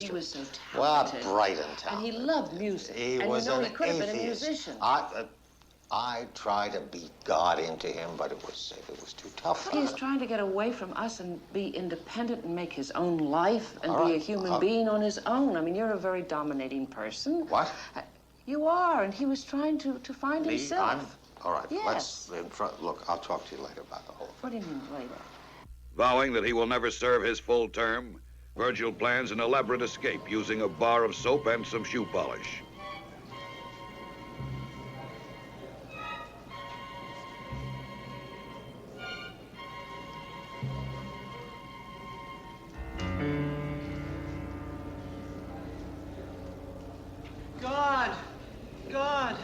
He was so Well, talented. bright and talented. And he loved music. He and was you know, an he could have been a atheist. musician. I tried to beat God into him, but it was too tough for He's him. trying to get away from us and be independent and make his own life and All be right. a human being on his own. I mean, you're a very dominating person. What? You are, and he was trying to find Me? himself. All right, Yes. Look, I'll talk to you later about the whole thing. What do you mean later? Vowing that he will never serve his full term, Virgil plans an elaborate escape using a bar of soap and some shoe polish. God!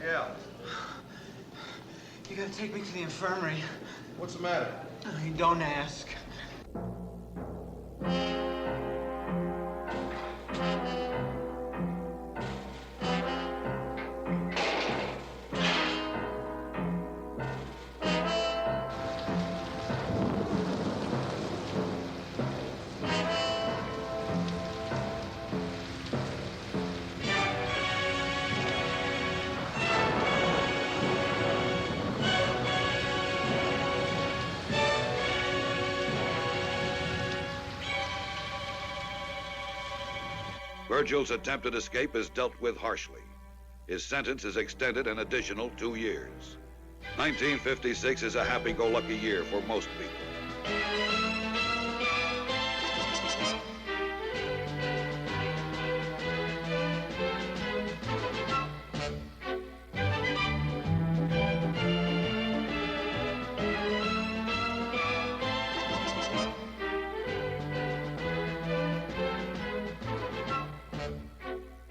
Yeah. You gotta take me to the infirmary. What's the matter? Don't ask. Virgil's attempted escape is dealt with harshly. His sentence is extended an additional 2 years. 1956 is a happy-go-lucky year for most people.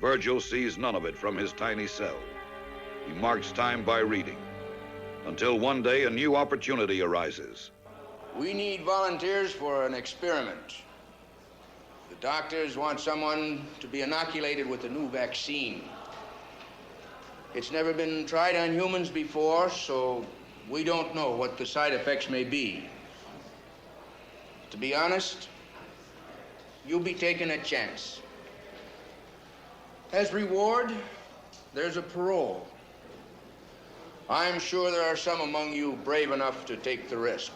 Virgil sees none of it from his tiny cell. He marks time by reading, until one day a new opportunity arises. We need volunteers for an experiment. The doctors want someone to be inoculated with a new vaccine. It's never been tried on humans before, so we don't know what the side effects may be. To be honest, you'll be taking a chance. As reward, there's a parole. I'm sure there are some among you brave enough to take the risk.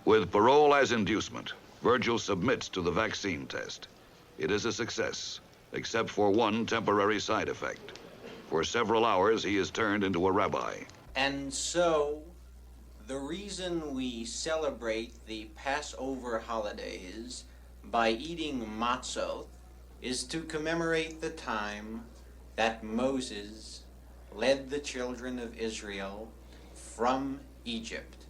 With parole as inducement, Virgil submits to the vaccine test. It is a success, except for one temporary side effect. For several hours, he is turned into a rabbi. And so, the reason we celebrate the Passover holidays by eating matzot is to commemorate the time that Moses led the children of Israel from Egypt.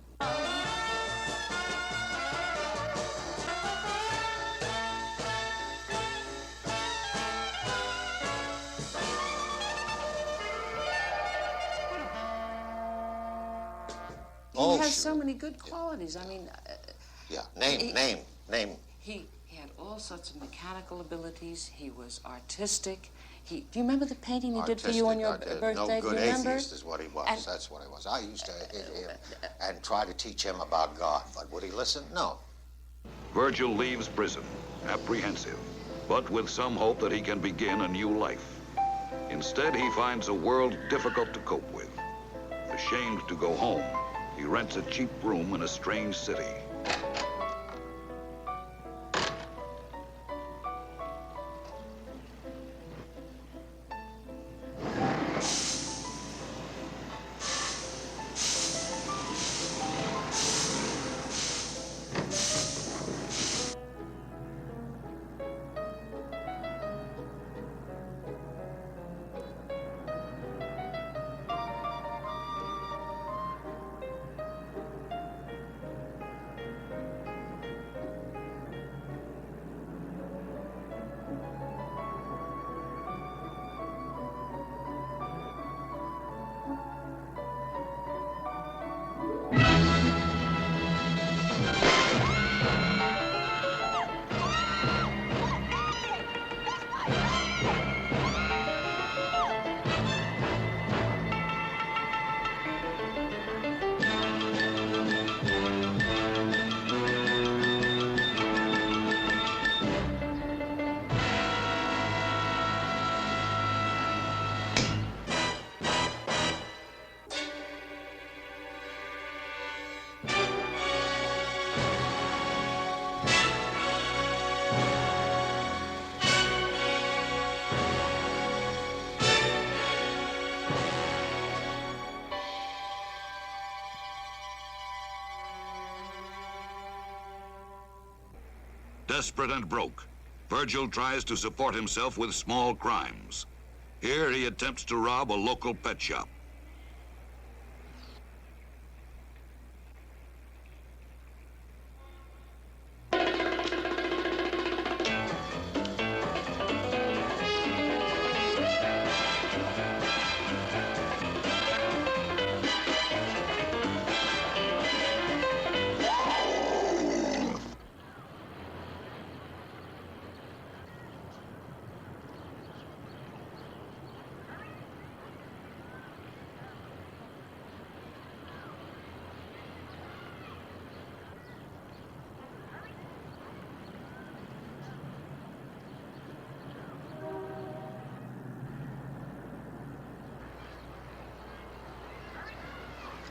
He has so many good qualities. I mean... Yeah, name. He had all sorts of mechanical abilities. He was artistic. Do you remember the painting he did for you on your birthday? No good Do you remember? atheist is what he was. That's what he was. I used to hit him and try to teach him about God, but would he listen? No. Virgil leaves prison, apprehensive, but with some hope that he can begin a new life. Instead, he finds a world difficult to cope with. Ashamed to go home, he rents a cheap room in a strange city. Desperate and broke, Virgil tries to support himself with small crimes. Here he attempts to rob a local pet shop.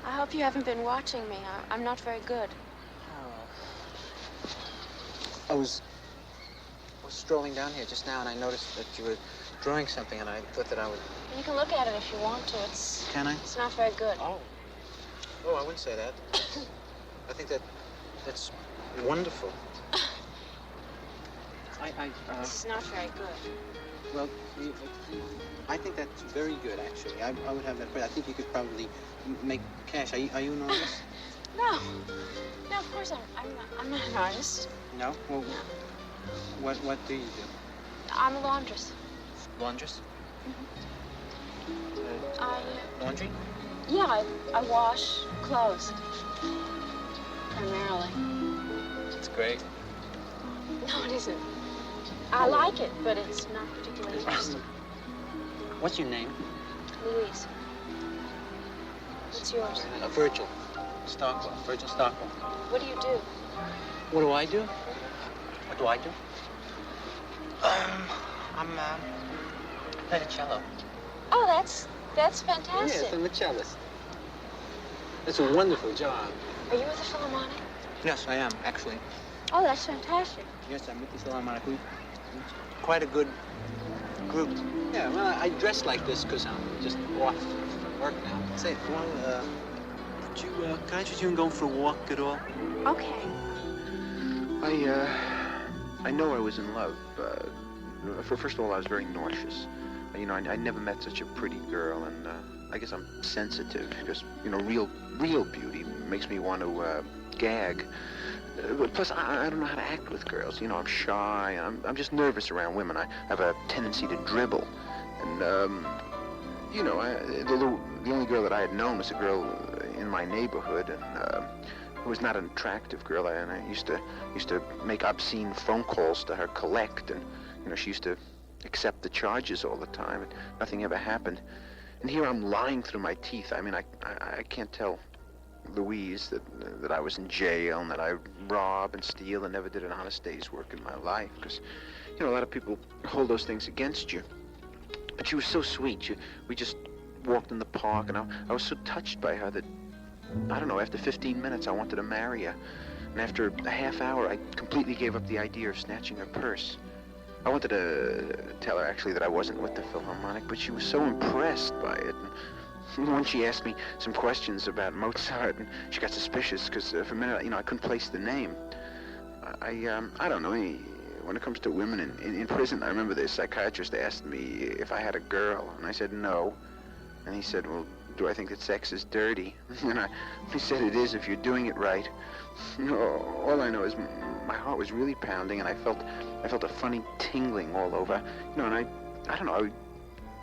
I hope you haven't been watching me. I'm not very good. I was strolling down here just now, and I noticed that you were drawing something, and I thought that I would... You can look at it if you want to. Can I? It's not very good. Oh, I wouldn't say that. I think that's wonderful. It's not very good. Well, I think that's very good, actually. I would have that. I think you could probably make cash. Are you an artist? No, of course I'm not an artist. No? Well, what do you do? I'm a laundress. Laundress? Laundry? Yeah, I wash clothes. Primarily. That's great. No, it isn't. I like it, but it's not particularly interesting. What's your name? Louise. What's yours? Virgil Stockwell. Virgil Stockwell. What do you do? What do I do? What do I do? I'm play the cello. Oh, that's fantastic. Yes, I'm a cellist. It's a wonderful job. Are you with the Philharmonic? Yes, I am, actually. Oh, that's fantastic. Yes, I'm with the Philharmonic. Quite a good group. Yeah, well, I dress like this because I'm just off from work now. Say, well, can I interest you in going for a walk at all? Okay. I know I was in love. First of all, I was very nauseous. You know, I never met such a pretty girl, and I guess I'm sensitive because, you know, real beauty makes me want to gag. Plus, I don't know how to act with girls. You know, I'm shy, and I'm just nervous around women. I have a tendency to dribble. And, you know, the only girl that I had known was a girl in my neighborhood, and it was not an attractive girl. And I used to make obscene phone calls to her, collect, and, you know, she used to accept the charges all the time, and nothing ever happened. And here I'm lying through my teeth. I mean, I can't tell Louise that I was in jail and that I rob and steal and never did an honest day's work in my life, because, you know, a lot of people hold those things against you. But she was so sweet. We just walked in the park, and I was so touched by her that, I don't know, after 15 minutes I wanted to marry her. And after a half hour I completely gave up the idea of snatching her purse. I wanted to tell her actually that I wasn't with the Philharmonic, but she was so impressed by it. And once she asked me some questions about Mozart, and she got suspicious because for a minute, you know, I couldn't place the name. I don't know. When it comes to women in prison, I remember the psychiatrist asked me if I had a girl, and I said no. And he said, well, do I think that sex is dirty? And he said it is if you're doing it right. You know, all I know is my heart was really pounding, and I felt a funny tingling all over. You know, and I don't know, I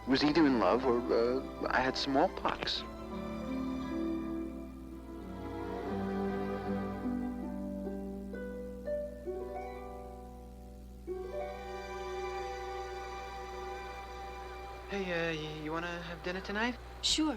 was either in love or I had smallpox. Hey, you wanna have dinner tonight? Sure.